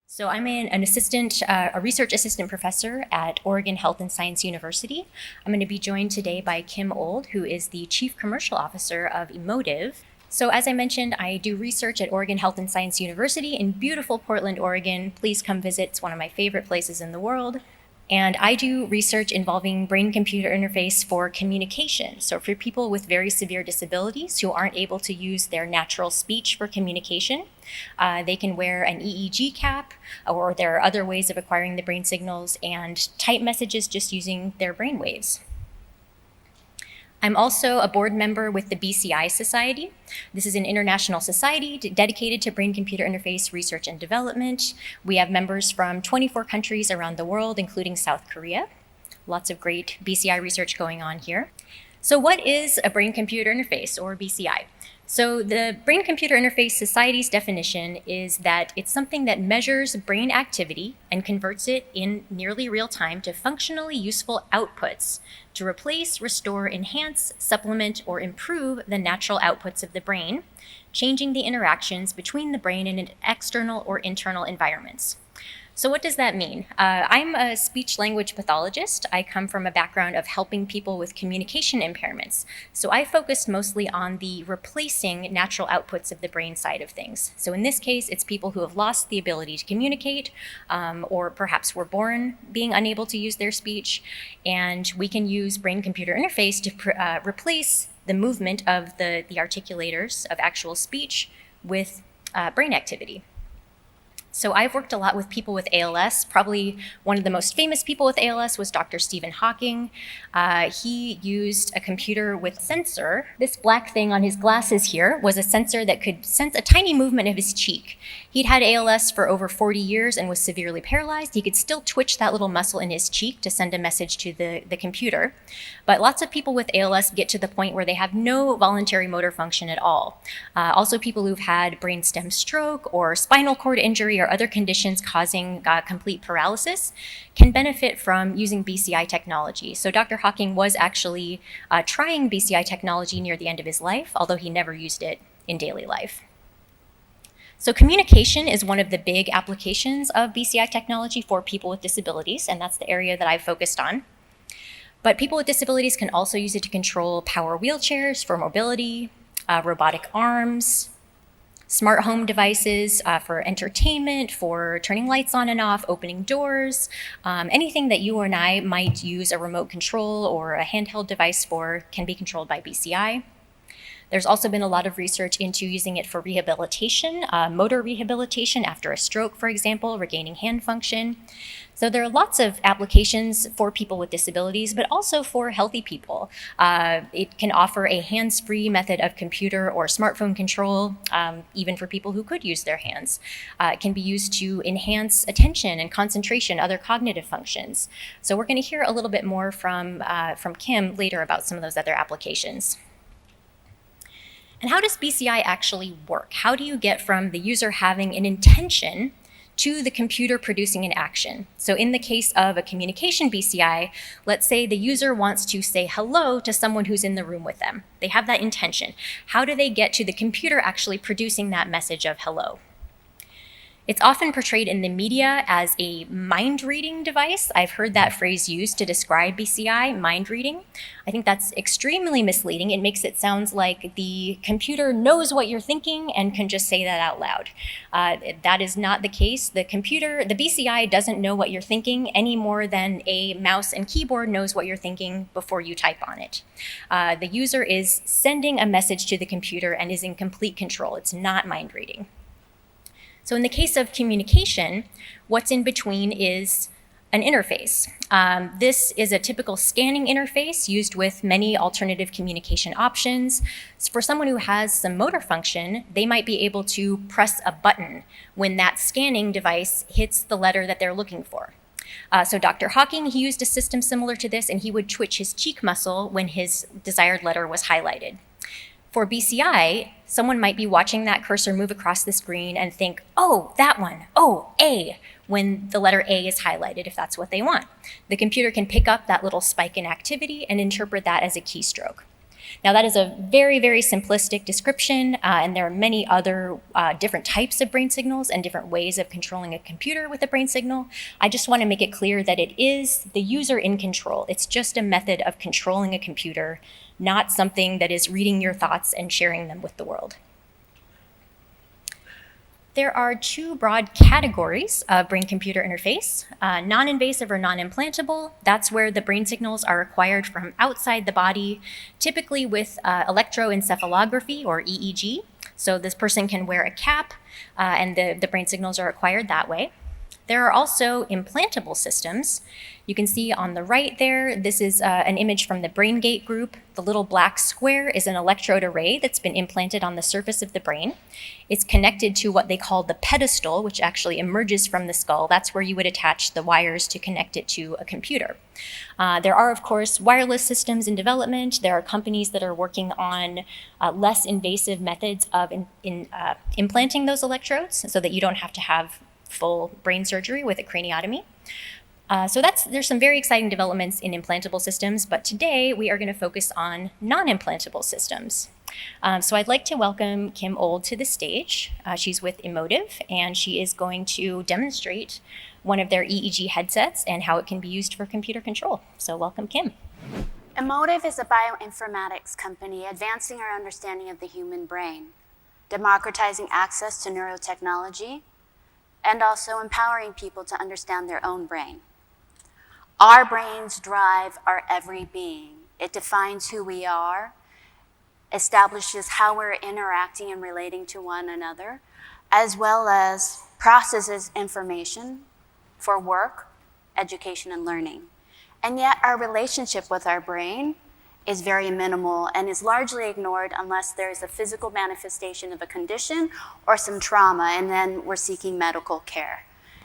So I'm a research assistant professor at Oregon Health and Science University. I'm going to be joined today by Kim Old, who is the Chief Commercial Officer of Emotiv. So as I mentioned, I do research at Oregon Health and Science University in beautiful Portland, Oregon. Please come visit. It's one of my favorite places in the world. And I do research involving brain-computer interface for communication. So for people with very severe disabilities who aren't able to use their natural speech for communication, they can wear an EEG cap, or there are other ways of acquiring the brain signals, and type messages just using their brain waves. I'm also a board member with the BCI Society. This is an international society dedicated to brain-computer interface research and development. We have members from 24 countries around the world, including South Korea. Lots of great BCI research going on here. So what is a brain-computer interface, or BCI? So the Brain-Computer Interface Society's definition is that it's something that measures brain activity and converts it in nearly real time to functionally useful outputs to replace, restore, enhance, supplement, or improve the natural outputs of the brain, changing the interactions between the brain and external or internal environments. So what does that mean? I'm a speech-language pathologist. I come from a background of helping people with communication impairments. So I focused mostly on the replacing natural outputs of the brain side of things. So in this case, it's people who have lost the ability to communicate, or perhaps were born being unable to use their speech. And we can use brain-computer interface to replace the movement of the articulators of actual speech with brain activity. So I've worked a lot with people with ALS. Probably one of the most famous people with ALS was Dr. Stephen Hawking. He used a computer with sensor. This black thing on his glasses here was a sensor that could sense a tiny movement of his cheek. He'd had ALS for over 40 years and was severely paralyzed. He could still twitch that little muscle in his cheek to send a message to the computer. But lots of people with ALS get to the point where they have no voluntary motor function at all. Also, people who've had brainstem stroke or spinal cord injury or other conditions causing complete paralysis can benefit from using BCI technology. So Dr. Hawking was actually trying BCI technology near the end of his life, although he never used it in daily life. So communication is one of the big applications of BCI technology for people with disabilities, and that's the area that I've focused on. But people with disabilities can also use it to control power wheelchairs for mobility, robotic arms, smart home devices for entertainment, for turning lights on and off, opening doors, anything that you and I might use a remote control or a handheld device for can be controlled by BCI. There's also been a lot of research into using it for rehabilitation, motor rehabilitation after a stroke, for example, regaining hand function. So there are lots of applications for people with disabilities, but also for healthy people. It can offer a hands-free method of computer or smartphone control, even for people who could use their hands. It can be used to enhance attention and concentration, other cognitive functions. So we're going to hear a little bit more from Kim later about some of those other applications. And how does BCI actually work? How do you get from the user having an intention to the computer producing an action? So in the case of a communication BCI, let's say the user wants to say hello to someone who's in the room with them. They have that intention. How do they get to the computer actually producing that message of hello? It's often portrayed in the media as a mind-reading device. I've heard that phrase used to describe BCI, mind reading. I think that's extremely misleading. It makes it sound like the computer knows what you're thinking and can just say that out loud. That is not the case. The BCI doesn't know what you're thinking any more than a mouse and keyboard knows what you're thinking before you type on it. The user is sending a message to the computer and is in complete control. It's not mind reading. So in the case of communication, what's in between is an interface. This is a typical scanning interface used with many alternative communication options. So for someone who has some motor function, they might be able to press a button when that scanning device hits the letter that they're looking for. So Dr. Hawking, he used a system similar to this, and he would twitch his cheek muscle when his desired letter was highlighted. For BCI, someone might be watching that cursor move across the screen and think, oh, that one, oh, A, when the letter A is highlighted, if that's what they want. The computer can pick up that little spike in activity and interpret that as a keystroke. Now, that is a very, very simplistic description, and there are many other different types of brain signals and different ways of controlling a computer with a brain signal. I just want to make it clear that it is the user in control. It's just a method of controlling a computer, not something that is reading your thoughts and sharing them with the world. There are two broad categories of brain-computer interface. Non-invasive or non-implantable, that's where the brain signals are acquired from outside the body, typically with electroencephalography or EEG. So this person can wear a cap and the brain signals are acquired that way. There are also implantable systems. You can see on the right there, this is an image from the BrainGate group. The little black square is an electrode array that's been implanted on the surface of the brain. It's connected to what they call the pedestal, which actually emerges from the skull. That's where you would attach the wires to connect it to a computer. There are, of course, wireless systems in development. There are companies that are working on less invasive methods of implanting those electrodes so that you don't have to have full brain surgery with a craniotomy. So there's some very exciting developments in implantable systems, but today we are going to focus on non-implantable systems. So I'd like to welcome Kim Old to the stage. She's with Emotiv, and she is going to demonstrate one of their EEG headsets and how it can be used for computer control. So welcome, Kim. Emotiv is a bioinformatics company advancing our understanding of the human brain, democratizing access to neurotechnology, and also empowering people to understand their own brain. Our brains drive our every being. It defines who we are, establishes how we're interacting and relating to one another, as well as processes information for work, education, and learning. And yet our relationship with our brain is very minimal and is largely ignored unless there's a physical manifestation of a condition or some trauma, and then we're seeking medical care.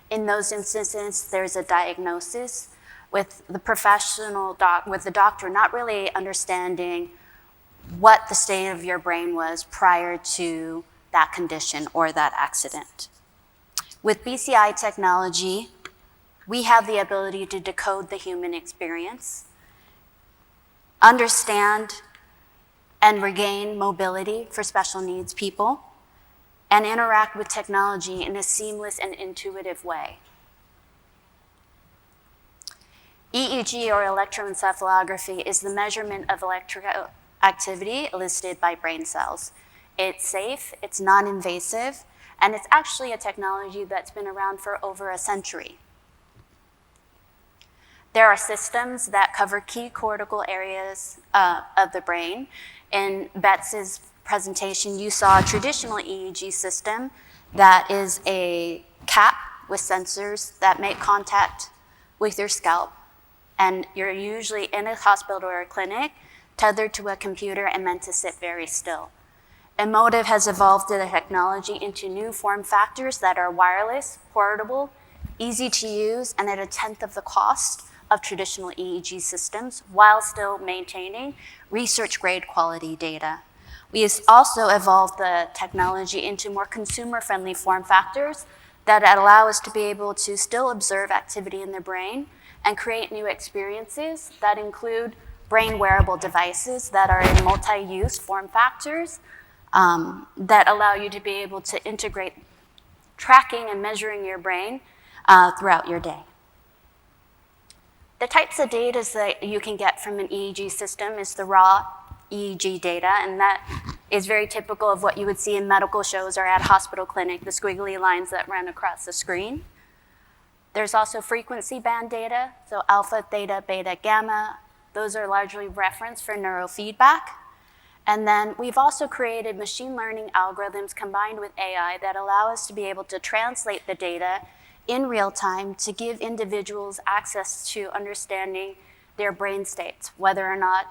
In those instances, there's a diagnosis with the with the doctor not really understanding what the state of your brain was prior to that condition or that accident. With BCI technology, we have the ability to decode the human experience, understand and regain mobility for special needs people, and interact with technology in a seamless and intuitive way. EEG, or electroencephalography, is the measurement of electrical activity elicited by brain cells. It's safe, it's non-invasive, and it's actually a technology that's been around for over a century. There are systems that cover key cortical areas of the brain. In Betsy's presentation, you saw a traditional EEG system that is a cap with sensors that make contact with your scalp. And you're usually in a hospital or a clinic, tethered to a computer and meant to sit very still. Emotiv has evolved the technology into new form factors that are wireless, portable, easy to use, and at a tenth of the cost of traditional EEG systems, while still maintaining research-grade quality data. We have also evolved the technology into more consumer-friendly form factors that allow us to be able to still observe activity in the brain and create new experiences that include brain wearable devices that are in multi-use form factors that allow you to be able to integrate tracking and measuring your brain throughout your day. The types of data that you can get from an EEG system is the raw EEG data, and that is very typical of what you would see in medical shows or at a hospital clinic, the squiggly lines that run across the screen. There's also frequency band data, so alpha, theta, beta, gamma. Those are largely referenced for neurofeedback. And then we've also created machine learning algorithms combined with AI that allow us to be able to translate the data in real time to give individuals access to understanding their brain states, whether or not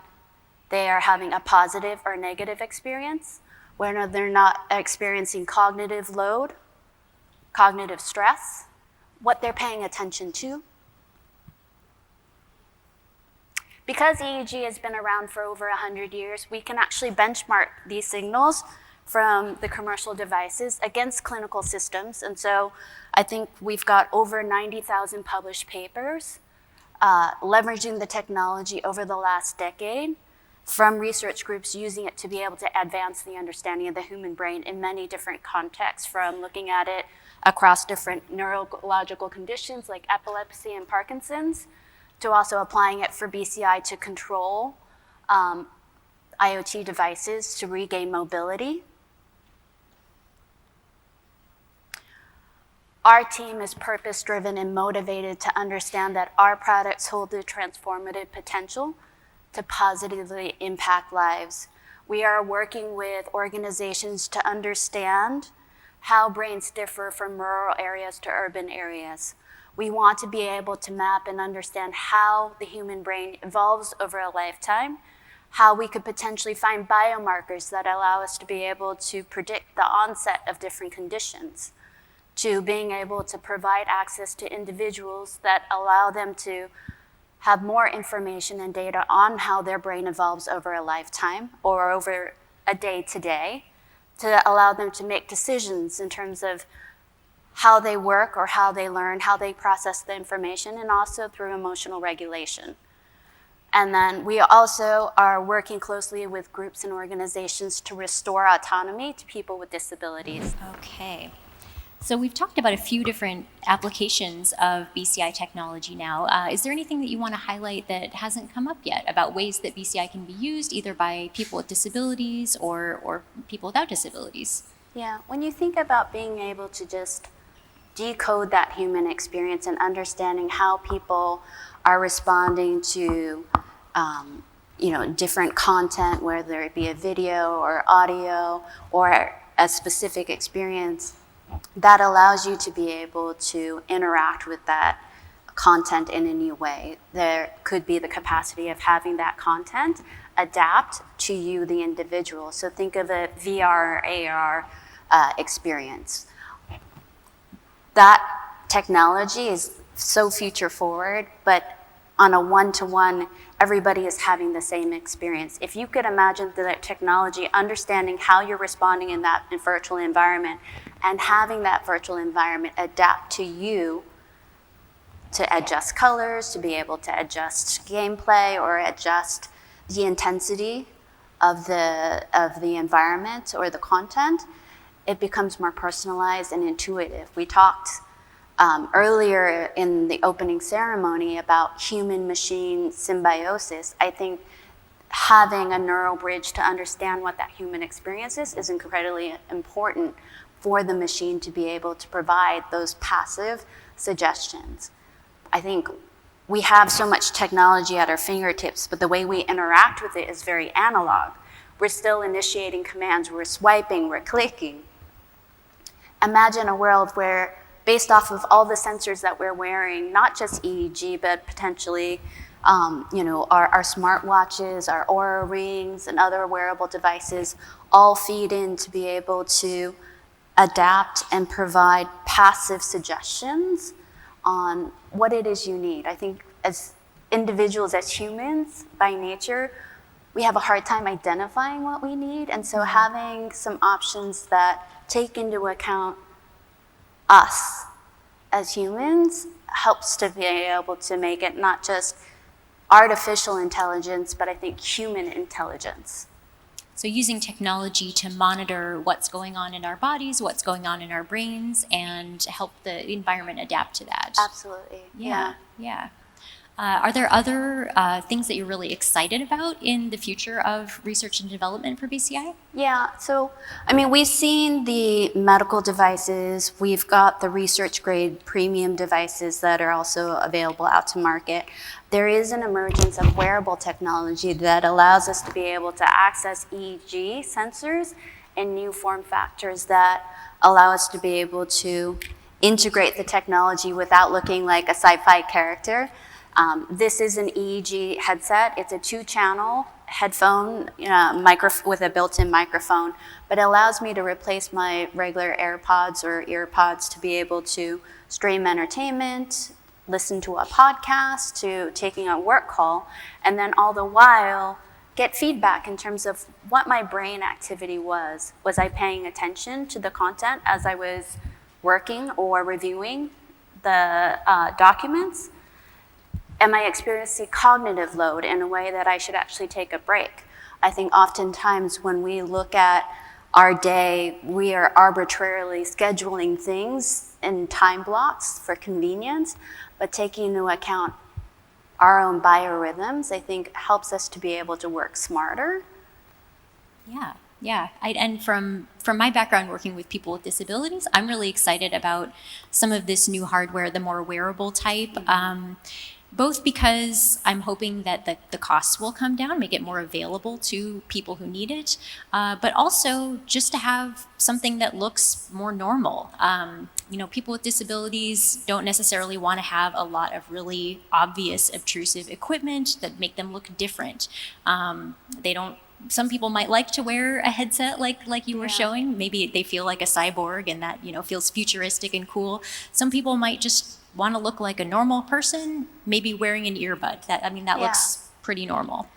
they are having a positive or negative experience, whether they're not experiencing cognitive load, cognitive stress, what they're paying attention to. Because EEG has been around for over 100 years, we can actually benchmark these signals from the commercial devices against clinical systems. And so I think we've got over 90,000 published papers leveraging the technology over the last decade from research groups using it to be able to advance the understanding of the human brain in many different contexts, from looking at it across different neurological conditions like epilepsy and Parkinson's, to also applying it for BCI to control IoT devices to regain mobility. Our team is purpose-driven and motivated to understand that our products hold the transformative potential to positively impact lives. We are working with organizations to understand how brains differ from rural areas to urban areas. We want to be able to map and understand how the human brain evolves over a lifetime, how we could potentially find biomarkers that allow us to be able to predict the onset of different conditions, to being able to provide access to individuals that allow them to have more information and data on how their brain evolves over a lifetime or over a day to day, to allow them to make decisions in terms of how they work or how they learn, how they process the information, and also through emotional regulation. And then we also are working closely with groups and organizations to restore autonomy to people with disabilities. Okay. So we've talked about a few different applications of BCI technology now. Is there anything that you want to highlight that hasn't come up yet about ways that BCI can be used either by people with disabilities or people without disabilities? Yeah, when you think about being able to just decode that human experience and understanding how people are responding to different content, whether it be a video or audio or a specific experience, that allows you to be able to interact with that content in a new way. There could be the capacity of having that content adapt to you, the individual. So think of a VR or AR experience. That technology is so future forward, but on a one-to-one, everybody is having the same experience. If you could imagine that technology understanding how you're responding in that virtual environment and having that virtual environment adapt to you to adjust colors, to be able to adjust gameplay or adjust the intensity of the environment or the content, it becomes more personalized and intuitive. We talked earlier in the opening ceremony about human-machine symbiosis. I think having a neural bridge to understand what that human experience is incredibly important for the machine to be able to provide those passive suggestions. I think we have so much technology at our fingertips, but the way we interact with it is very analog. We're still initiating commands, we're swiping, we're clicking. Imagine a world where, based off of all the sensors that we're wearing, not just EEG, but potentially our smartwatches, our Oura rings, and other wearable devices all feed in to be able to adapt and provide passive suggestions on what it is you need. I think as individuals, as humans, by nature, we have a hard time identifying what we need, and so having some options that take into account us as humans helps to be able to make it not just artificial intelligence, but I think human intelligence. So using technology to monitor what's going on in our bodies, what's going on in our brains, and help the environment adapt to that. Absolutely. Yeah. Are there other things that you're really excited about in the future of research and development for BCI? Yeah, so, we've seen the medical devices, we've got the research grade premium devices that are also available out to market. There is an emergence of wearable technology that allows us to be able to access EEG sensors and new form factors that allow us to be able to integrate the technology without looking like a sci-fi character. This is an EEG headset. It's a 2-channel headphone with a built-in microphone, but it allows me to replace my regular AirPods or EarPods to be able to stream entertainment, listen to a podcast, to taking a work call, and then all the while get feedback in terms of what my brain activity was. Was I paying attention to the content as I was working or reviewing the documents? Am I experiencing cognitive load in a way that I should actually take a break? I think oftentimes when we look at our day, we are arbitrarily scheduling things in time blocks for convenience, but taking into account our own biorhythms, I think helps us to be able to work smarter. Yeah, yeah. And from my background working with people with disabilities, I'm really excited about some of this new hardware, the more wearable type. Both because I'm hoping that the costs will come down, make it more available to people who need it, but also just to have something that looks more normal. People with disabilities don't necessarily want to have a lot of really obvious, obtrusive equipment that make them look different. They don't. Some people might like to wear a headset like you were showing. Maybe they feel like a cyborg and that, feels futuristic and cool. Some people might just want to look like a normal person, maybe wearing an earbud. That looks pretty normal.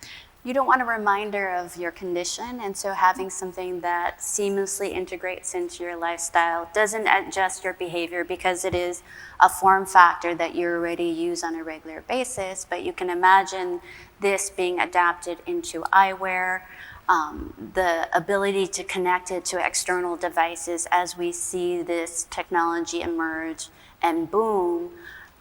You don't want a reminder of your condition, and so having something that seamlessly integrates into your lifestyle, doesn't adjust your behavior because it is a form factor that you already use on a regular basis, but you can imagine this being adapted into eyewear, the ability to connect it to external devices as we see this technology emerge and boom.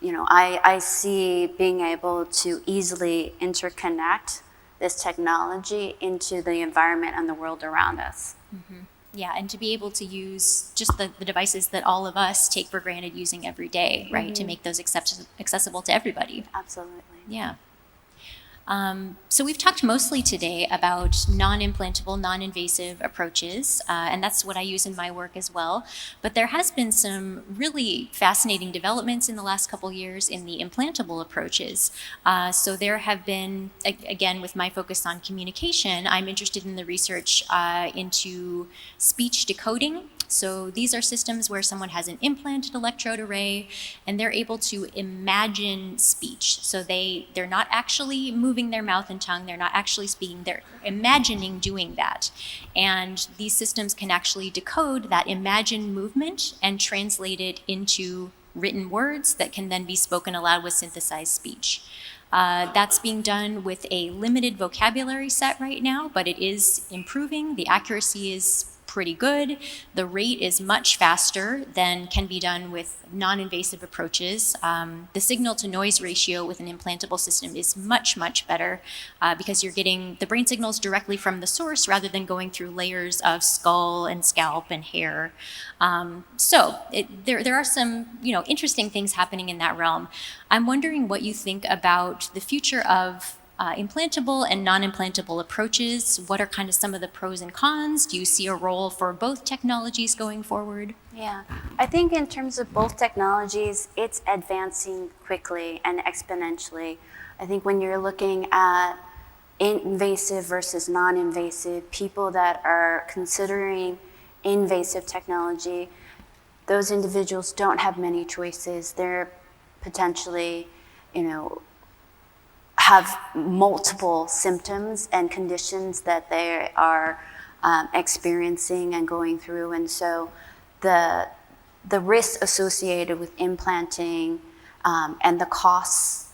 I see being able to easily interconnect this technology into the environment and the world around us. Mm-hmm. Yeah, and to be able to use just the devices that all of us take for granted using every day, right? Mm-hmm. To make those accessible to everybody. Absolutely. Yeah. So we've talked mostly today about non-implantable, non-invasive approaches, and that's what I use in my work as well. But there has been some really fascinating developments in the last couple years in the implantable approaches. So there have been, again, with my focus on communication, I'm interested in the research into speech decoding. So these are systems where someone has an implanted electrode array and they're able to imagine speech. So they're not actually moving their mouth and tongue, they're not actually speaking, they're imagining doing that. And these systems can actually decode that imagined movement and translate it into written words that can then be spoken aloud with synthesized speech. That's being done with a limited vocabulary set right now, but it is improving. The accuracy is pretty good. The rate is much faster than can be done with non-invasive approaches. The signal-to-noise ratio with an implantable system is much, much better because you're getting the brain signals directly from the source rather than going through layers of skull and scalp and hair. There are some interesting things happening in that realm. I'm wondering what you think about the future of implantable and non-implantable approaches. What are kind of some of the pros and cons? Do you see a role for both technologies going forward? Yeah, I think in terms of both technologies, it's advancing quickly and exponentially. I think when you're looking at invasive versus non-invasive, people that are considering invasive technology, those individuals don't have many choices. They're potentially, have multiple symptoms and conditions that they are experiencing and going through. And so the risk associated with implanting and the costs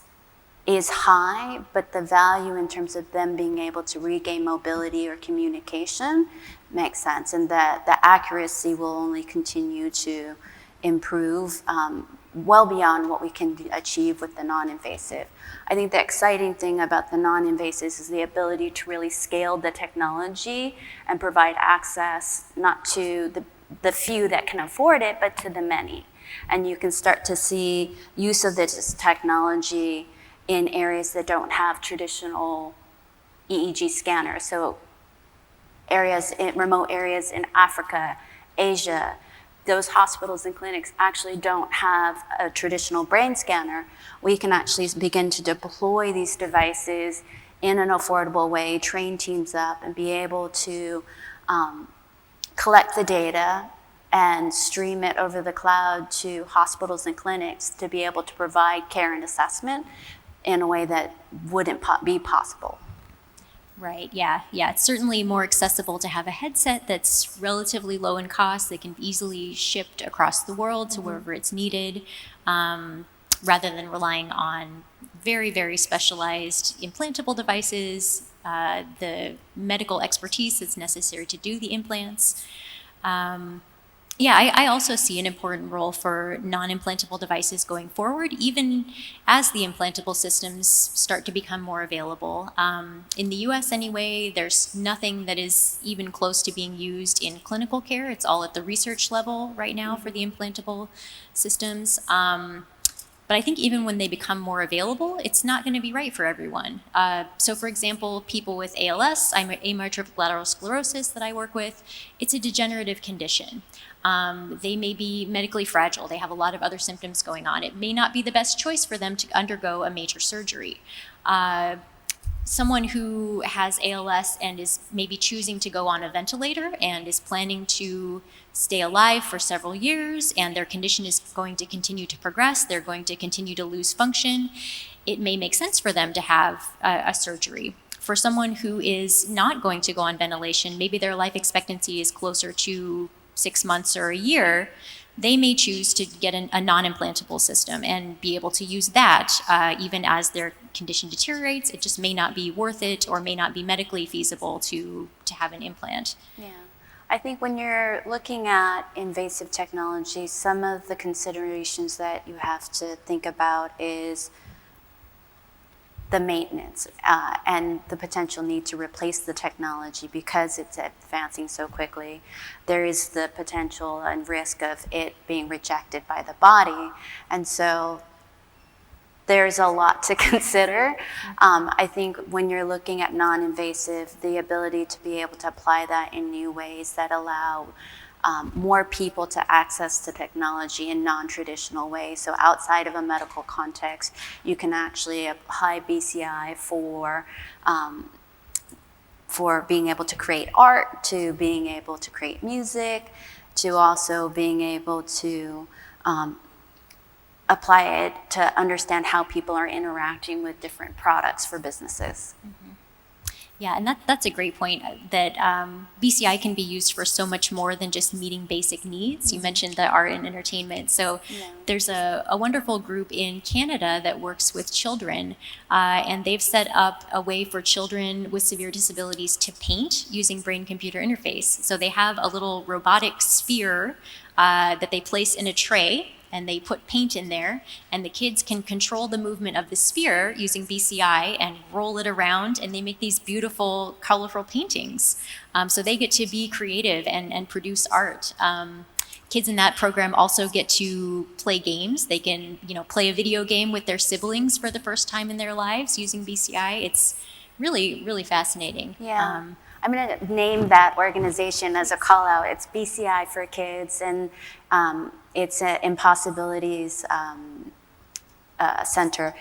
is high, but the value in terms of them being able to regain mobility or communication makes sense, and that the accuracy will only continue to improve well beyond what we can achieve with the non-invasive. I think the exciting thing about the non-invasive is the ability to really scale the technology and provide access not to the few that can afford it, but to the many. And you can start to see use of this technology in areas that don't have traditional EEG scanners. So remote areas in Africa, Asia, those hospitals and clinics actually don't have a traditional brain scanner. We can actually begin to deploy these devices in an affordable way, train teams up, and be able to collect the data and stream it over the cloud to hospitals and clinics to be able to provide care and assessment in a way that wouldn't be possible. Right, yeah. It's certainly more accessible to have a headset that's relatively low in cost, that can be easily shipped across the world to wherever it's needed, rather than relying on very, very specialized implantable devices the medical expertise that's necessary to do the implants. I also see an important role for non-implantable devices going forward, even as the implantable systems start to become more available. In the US anyway, there's nothing that is even close to being used in clinical care. It's all at the research level right now for the implantable systems. But I think even when they become more available, it's not going to be right for everyone. So for example, people with ALS, amyotrophic lateral sclerosis that I work with, it's a degenerative condition. They may be medically fragile. They have a lot of other symptoms going on. It may not be the best choice for them to undergo a major surgery. Someone who has ALS and is maybe choosing to go on a ventilator and is planning to stay alive for several years, and their condition is going to continue to progress, they're going to continue to lose function, it may make sense for them to have a surgery. For someone who is not going to go on ventilation, maybe their life expectancy is closer to 6 months or a year, they may choose to get a non-implantable system and be able to use that even as their condition deteriorates. It just may not be worth it or may not be medically feasible to have an implant. Yeah. I think when you're looking at invasive technology, some of the considerations that you have to think about is the maintenance and the potential need to replace the technology because it's advancing so quickly. There is the potential and risk of it being rejected by the body. And so there's a lot to consider. I think when you're looking at non-invasive, the ability to be able to apply that in new ways that allow more people to access to technology in non-traditional ways. So outside of a medical context, you can actually apply BCI for being able to create art, to being able to create music, to also being able to apply it to understand how people are interacting with different products for businesses. Mm-hmm. Yeah, and that's a great point, that BCI can be used for so much more than just meeting basic needs. Mm-hmm. You mentioned the art and entertainment. So there's a wonderful group in Canada that works with children, and they've set up a way for children with severe disabilities to paint using brain-computer interface. So they have a little robotic sphere that they place in a tray, and they put paint in there, and the kids can control the movement of the sphere using BCI and roll it around, and they make these beautiful, colorful paintings. So they get to be creative and produce art. Kids in that program also get to play games. They can, play a video game with their siblings for the first time in their lives using BCI. It's really, really fascinating. Yeah. I'm going to name that organization as a call out. It's BCI for Kids, and it's an Impossibilities Center.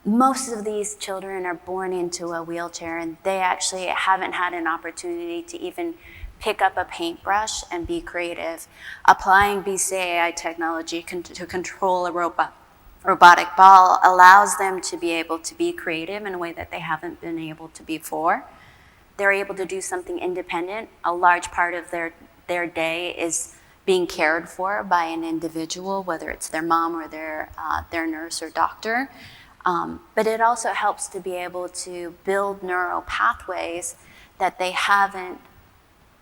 Most of these children are born into a wheelchair, and they actually haven't had an opportunity to even pick up a paintbrush and be creative. Applying BCI technology to control a robotic ball allows them to be able to be creative in a way that they haven't been able to before. They're able to do something independent. A large part of their day is being cared for by an individual, whether it's their mom or their nurse or doctor. But it also helps to be able to build neural pathways that they haven't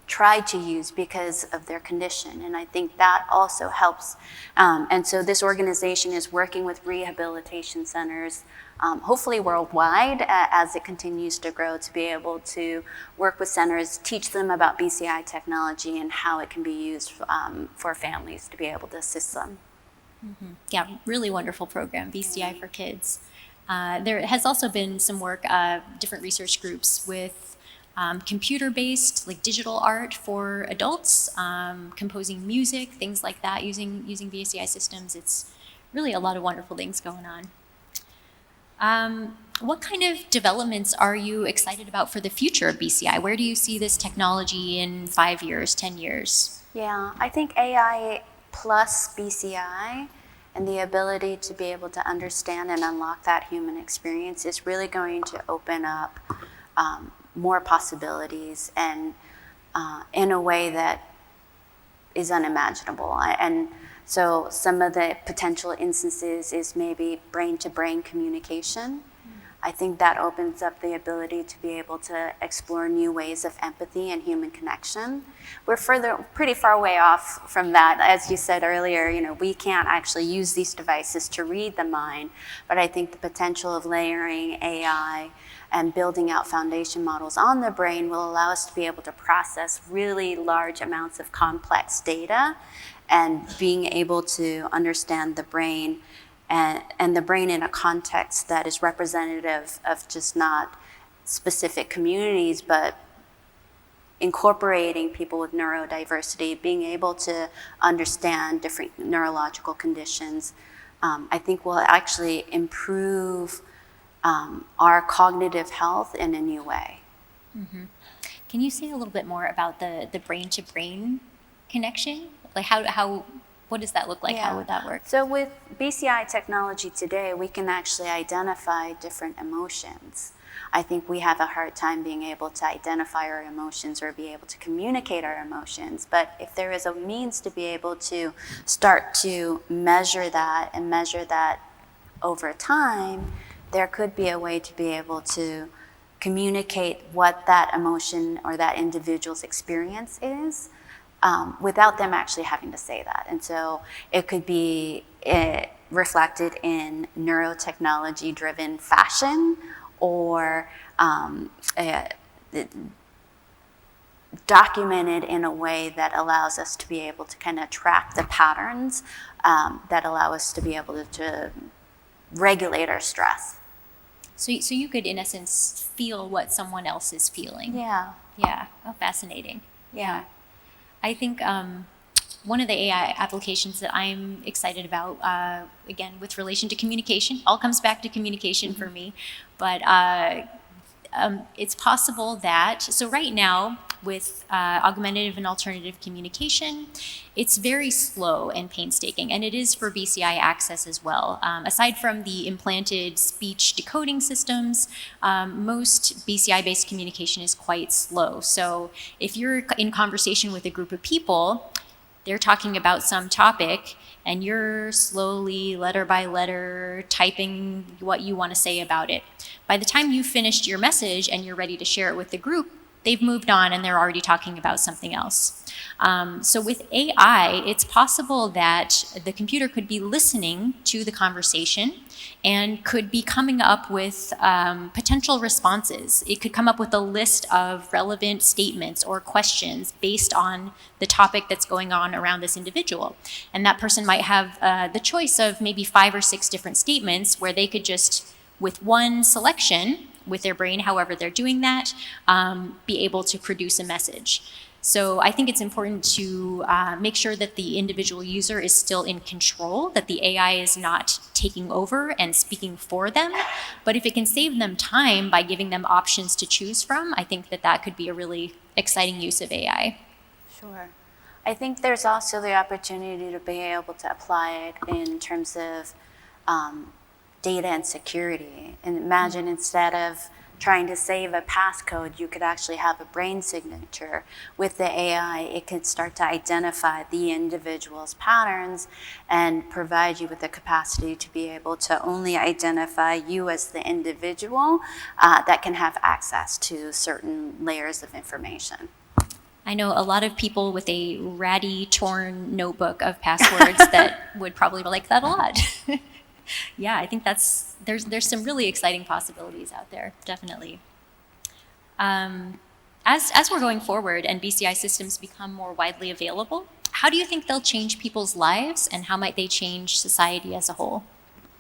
tried to use because of their condition. And I think that also helps. And so this organization is working with rehabilitation centers, hopefully worldwide, as it continues to grow, to be able to work with centers, teach them about BCI technology and how it can be used for families to be able to assist them. Mm-hmm. Yeah, really wonderful program, BCI for Kids. There has also been some work, different research groups with computer-based, like digital art for adults, composing music, things like that, using BCI systems. It's really a lot of wonderful things going on. What kind of developments are you excited about for the future of BCI? Where do you see this technology in 5 years, 10 years? Yeah, I think AI plus BCI and the ability to be able to understand and unlock that human experience is really going to open up more possibilities and in a way that is unimaginable. And so some of the potential instances is maybe brain-to-brain communication, I think that opens up the ability to be able to explore new ways of empathy and human connection. We're pretty far way off from that. As you said earlier, we can't actually use these devices to read the mind, but I think the potential of layering AI and building out foundation models on the brain will allow us to be able to process really large amounts of complex data and being able to understand the brain and the brain in a context that is representative of just not specific communities, but incorporating people with neurodiversity, being able to understand different neurological conditions, I think will actually improve our cognitive health in a new way. Mm-hmm. Can you say a little bit more about the brain-to-brain connection? Like what does that look like? Yeah. How would that work? So with BCI technology today, we can actually identify different emotions. I think we have a hard time being able to identify our emotions or be able to communicate our emotions. But if there is a means to be able to start to measure that and measure that over time, there could be a way to be able to communicate what that emotion or that individual's experience is, without them actually having to say that. And so it could be reflected in neurotechnology-driven fashion, or documented in a way that allows us to be able to kind of track the patterns that allow us to be able to regulate our stress. So you could, in essence, feel what someone else is feeling. Yeah. Yeah. Oh, fascinating. Yeah. I think one of the AI applications that I'm excited about, again, with relation to communication, all comes back to communication for me, but it's possible that, so right now with augmentative and alternative communication, it's very slow and painstaking, and it is for BCI access as well. Aside from the implanted speech decoding systems, most BCI-based communication is quite slow. So if you're in conversation with a group of people, they're talking about some topic, and you're slowly, letter by letter, typing what you want to say about it. By the time you've finished your message and you're ready to share it with the group, they've moved on and they're already talking about something else. So with AI, it's possible that the computer could be listening to the conversation and could be coming up with potential responses. It could come up with a list of relevant statements or questions based on the topic that's going on around this individual. And that person might have the choice of maybe 5 or 6 different statements where they could just, with one selection, with their brain, however they're doing that, be able to produce a message. So I think it's important to make sure that the individual user is still in control, that the AI is not taking over and speaking for them. But if it can save them time by giving them options to choose from, I think that that could be a really exciting use of AI. Sure. I think there's also the opportunity to be able to apply it in terms of data and security. And imagine instead of trying to save a passcode, you could actually have a brain signature. With the AI, it could start to identify the individual's patterns and provide you with the capacity to be able to only identify you as the individual that can have access to certain layers of information. I know a lot of people with a ratty, torn notebook of passwords that would probably like that a lot. Yeah, I think there's some really exciting possibilities out there, definitely. As we're going forward and BCI systems become more widely available, how do you think they'll change people's lives, and how might they change society as a whole?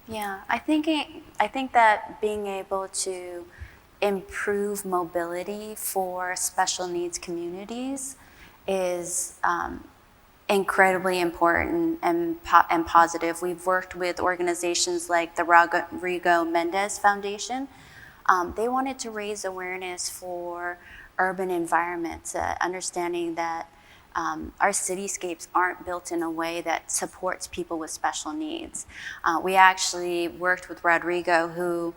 Yeah, I think that being able to improve mobility for special needs communities is incredibly important and positive. We've worked with organizations like the Rodrigo Mendez Foundation. They wanted to raise awareness for urban environments, understanding that our cityscapes aren't built in a way that supports people with special needs. We actually worked with Rodrigo, who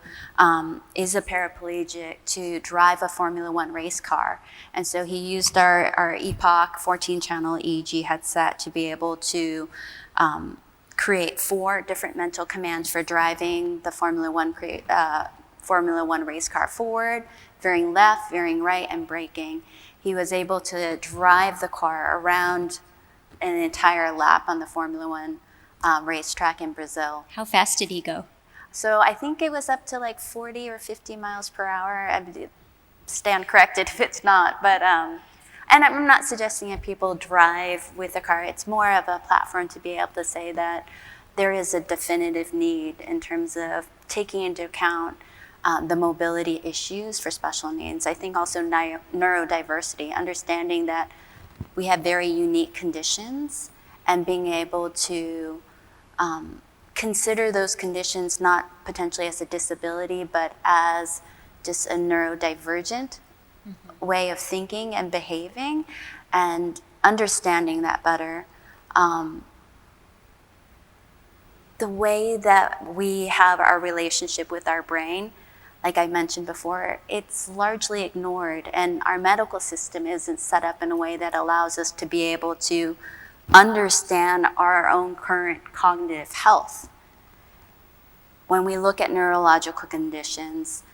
is a paraplegic, to drive a Formula One race car. And so he used our Epoch 14-channel EEG headset to be able to create 4 different mental commands for driving the Formula One Formula One race car forward, veering left, veering right, and braking. He was able to drive the car around an entire lap on the Formula One racetrack in Brazil. How fast did he go? So I think it was up to like 40 or 50 miles per hour. I would stand corrected if it's not. But and I'm not suggesting that people drive with a car. It's more of a platform to be able to say that there is a definitive need in terms of taking into account the mobility issues for special needs. I think also neurodiversity, understanding that we have very unique conditions and being able to consider those conditions not potentially as a disability, but as just a neurodivergent way of thinking and behaving, and understanding that better. The way that we have our relationship with our brain, like I mentioned before, it's largely ignored, and our medical system isn't set up in a way that allows us to be able to understand our own current cognitive health. When we look at neurological conditions,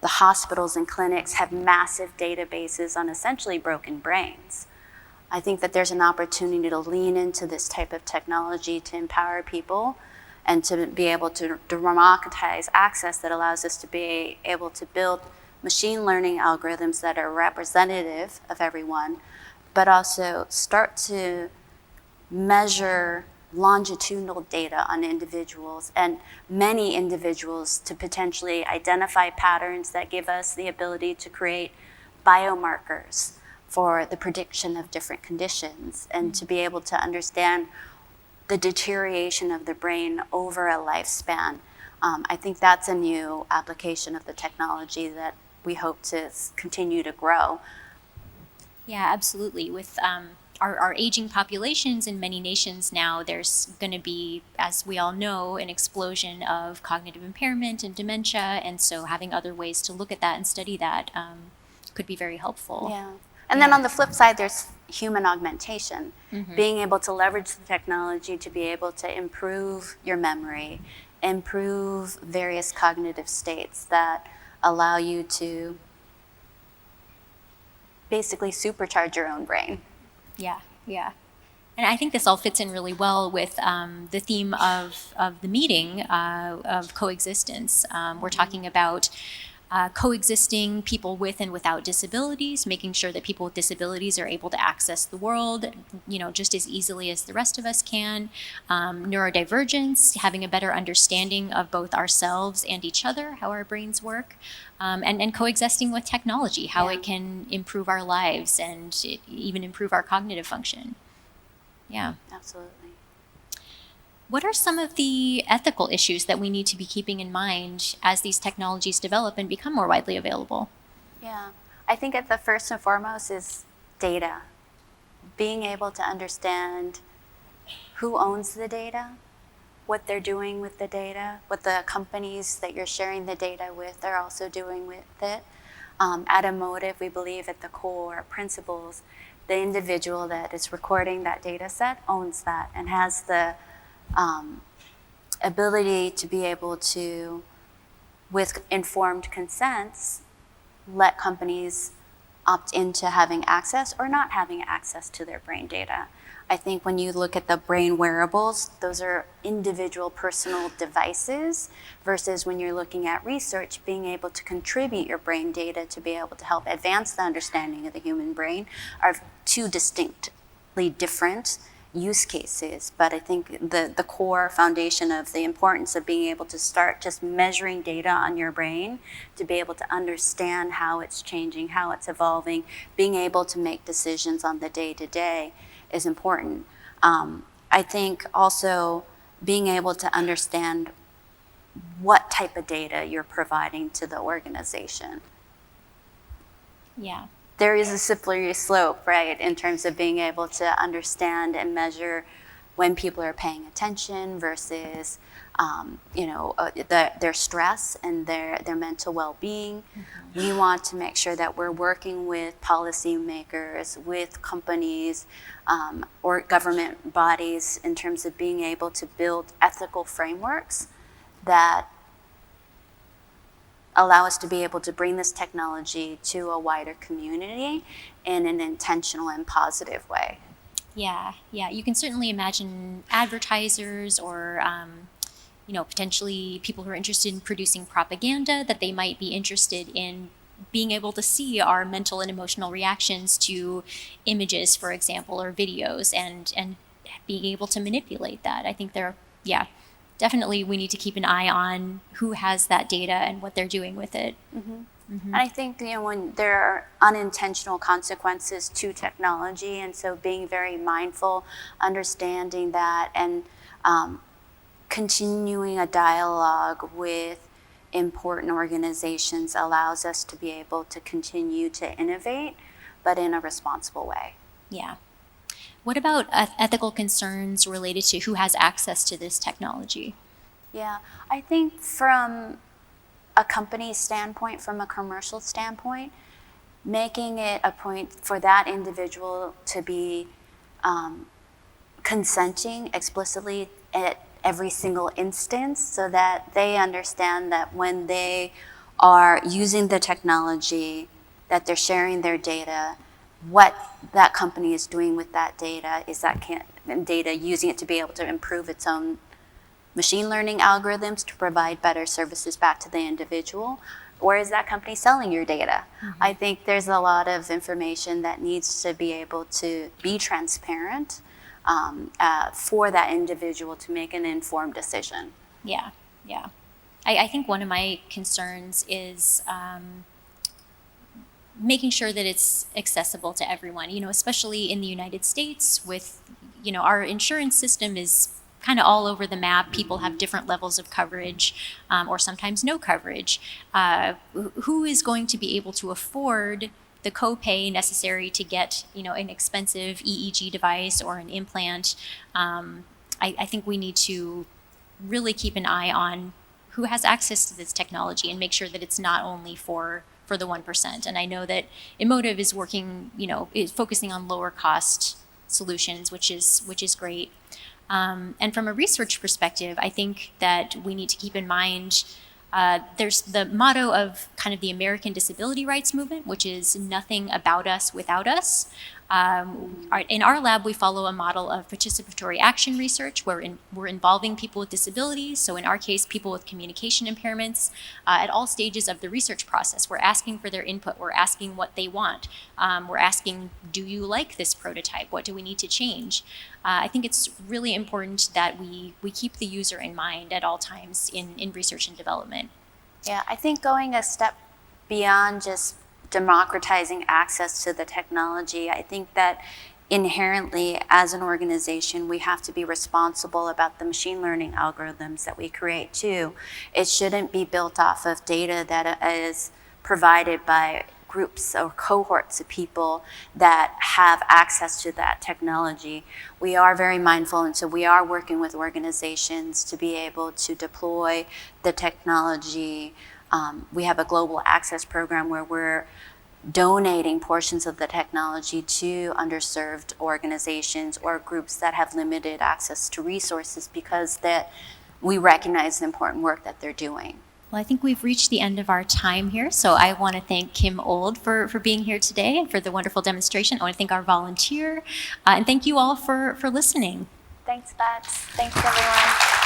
the hospitals and clinics have massive databases on essentially broken brains. I think that there's an opportunity to lean into this type of technology to empower people and to be able to democratize access that allows us to be able to build machine learning algorithms that are representative of everyone, but also start to measure longitudinal data on individuals and many individuals to potentially identify patterns that give us the ability to create biomarkers for the prediction of different conditions and to be able to understand the deterioration of the brain over a lifespan. I think that's a new application of the technology that we hope to continue to grow. Yeah, absolutely. With our aging populations in many nations now, there's going to be, as we all know, an explosion of cognitive impairment and dementia, and so having other ways to look at that and study that could be very helpful. Yeah. And then on the flip side, there's human augmentation, being able to leverage the technology to be able to improve your memory, improve various cognitive states that allow you to basically supercharge your own brain. Yeah, yeah. And I think this all fits in really well with the theme of the meeting of coexistence. We're talking about coexisting people with and without disabilities, making sure that people with disabilities are able to access the world, just as easily as the rest of us can. Neurodivergence, having a better understanding of both ourselves and each other, how our brains work, and coexisting with technology, how it can improve our lives and even improve our cognitive function. Yeah. Absolutely. What are some of the ethical issues that we need to be keeping in mind as these technologies develop and become more widely available? Yeah, I think at the first and foremost is data. Being able to understand who owns the data, what they're doing with the data, what the companies that you're sharing the data with are also doing with it. At Emotiv, we believe at the core principles, the individual that is recording that data set owns that and has the ability to be able to, with informed consents, let companies opt into having access or not having access to their brain data. I think when you look at the brain wearables, those are individual personal devices versus when you're looking at research, being able to contribute your brain data to be able to help advance the understanding of the human brain are two distinctly different use cases. But I think the core foundation of the importance of being able to start just measuring data on your brain to be able to understand how it's changing, how it's evolving, being able to make decisions on the day-to-day is important. I think also being able to understand what type of data you're providing to the organization. Yeah. There is a slippery slope, right, in terms of being able to understand and measure when people are paying attention versus, their stress and their mental well-being. Mm-hmm. We want to make sure that we're working with policymakers, with companies, or government bodies in terms of being able to build ethical frameworks that allow us to be able to bring this technology to a wider community in an intentional and positive way. Yeah, yeah. You can certainly imagine advertisers or potentially people who are interested in producing propaganda, that they might be interested in being able to see our mental and emotional reactions to images, for example, or videos, and being able to manipulate that. I think definitely we need to keep an eye on who has that data and what they're doing with it. And I think, when there are unintentional consequences to technology, and so being very mindful, understanding that, and continuing a dialogue with important organizations allows us to be able to continue to innovate, but in a responsible way. Yeah. What about ethical concerns related to who has access to this technology? Yeah, I think from a company standpoint, from a commercial standpoint, making it a point for that individual to be consenting explicitly at every single instance, so that they understand that when they are using the technology, that they're sharing their data, what that company is doing with that data, using it to be able to improve its own machine learning algorithms to provide better services back to the individual, or is that company selling your data? I think there's a lot of information that needs to be able to be transparent for that individual to make an informed decision. Yeah, yeah. I think one of my concerns is making sure that it's accessible to everyone, especially in the United States with, our insurance system is kind of all over the map. People have different levels of coverage or sometimes no coverage. Who is going to be able to afford the copay necessary to get, an expensive EEG device or an implant? I think we need to really keep an eye on who has access to this technology and make sure that it's not only for the 1%. And I know that Emotiv is working, is focusing on lower cost solutions, which is great. And from a research perspective, I think that we need to keep in mind there's the motto of kind of the American disability rights movement, which is nothing about us without us. In our lab, we follow a model of participatory action research where we're involving people with disabilities. So in our case, people with communication impairments at all stages of the research process. We're asking for their input. We're asking what they want. We're asking, do you like this prototype? What do we need to change? I think it's really important that we keep the user in mind at all times in research and development. Yeah, I think going a step beyond just democratizing access to the technology, I think that inherently as an organization, we have to be responsible about the machine learning algorithms that we create too. It shouldn't be built off of data that is provided by groups or cohorts of people that have access to that technology. We are very mindful, and so we are working with organizations to be able to deploy the technology. We have a global access program where we're donating portions of the technology to underserved organizations or groups that have limited access to resources because that we recognize the important work that they're doing. Well, I think we've reached the end of our time here, so I want to thank Kim Old for being here today and for the wonderful demonstration. I want to thank our volunteer, and thank you all for listening. Thanks, Bats. Thanks, everyone.